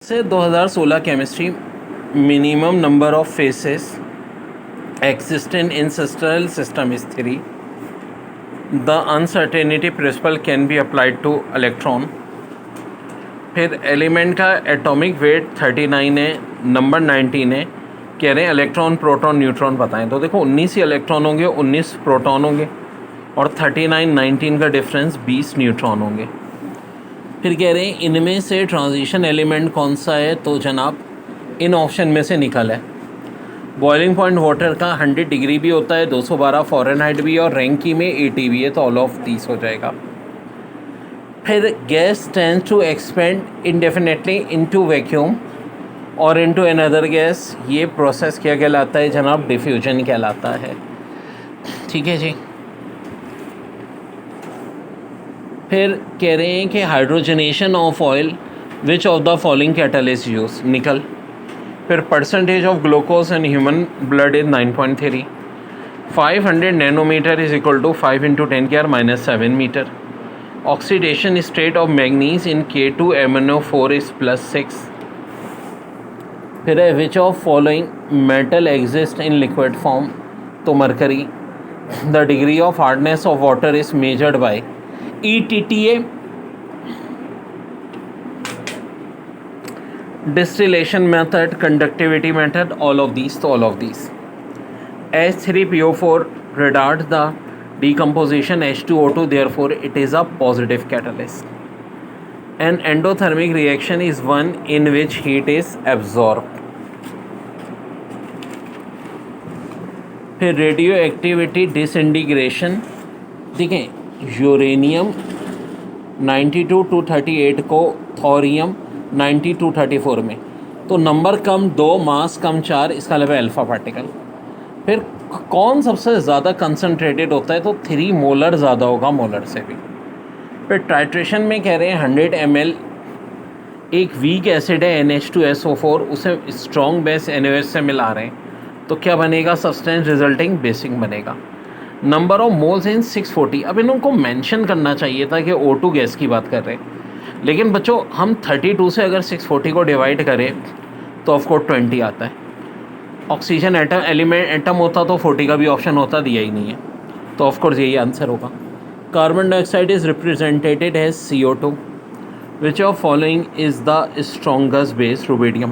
से 2016 chemistry minimum number of faces existent in stellar system is 3. The uncertainty principle can be applied to electron. फिर element का atomic weight 39 है, number 19 है। कह रहे हैं इलेक्ट्रॉन प्रोटॉन न्यूट्रॉन बताएं। तो देखो 19 ही इलेक्ट्रॉन होंगे, 19 प्रोटॉन होंगे और 39 19 का डिफरेंस 20 न्यूट्रॉन होंगे। फिर कह रहे हैं इनमें से ट्रांजिशन एलिमेंट कौन सा है, तो जनाब इन ऑप्शन में से निकल है। बॉइलिंग पॉइंट वाटर का 100 डिग्री भी होता है, 212 फ़ारेनहाइट भी और रैंकी में 80 भी है, तो ऑल ऑफ 30 हो जाएगा। फिर gas tends to expand indefinitely into vacuum और इनटू अनदर गैस। ये प्रोसेस क्या कहलाता है जनाब, डिफ्यूजन कहलाता है। ठीक है जी। फिर कह रहे हैं कि hydrogenation of oil which of the following catalyst use, nickel. फिर percentage of glucose in human blood is 9.3। 500 nanometre is equal to 5 × 10⁻⁻7 metre. Oxidation state of manganese in K2MnO4 is +6। फिर है which of following metal exist in liquid form, तो mercury. The degree of hardness of water is measured by ETTA, distillation method, conductivity method, all of these, तो all of these. H3PO4 retards the decomposition H2O2, therefore it is a positive catalyst. An endothermic reaction is one in which heat is absorbed. फिर radio activity disintegration, देखें uranium 92-238 को thorium 90-234 में, तो number कम 2 मास कम 4, इसका मतलब alpha particle. फिर कौन सबसे ज़्यादा कंसनट्रेटेड होता है, तो 3 मोलर ज़्यादा होगा मोलर से भी। फिर टाइट्रेशन में कह रहे हैं 100 ml एक वीक एसिड है NH2SO4, उसे स्ट्रॉन्ग बेस NaOH से मिला रहे हैं, तो क्या बनेगा, सब्सटेंस रिजल्टिंग बेसिक बनेगा। नंबर ऑफ मोल्स इन 640। अब इनको मेंशन करना चाहिए था कि O2 गैस की बात कर रहे हैं, लेकिन बच्चों हम 32 से अगर 640 को डिवाइड करें तो ऑफकोर्स 20 आता है। ऑक्सीजन एटम एलिमेंट एटम होता तो 40 का भी ऑप्शन होता, दिया ही नहीं है, तो ऑफकोर्स यही आंसर होगा। Carbon dioxide is represented as CO2। Which of following is the strongest base, rubidium.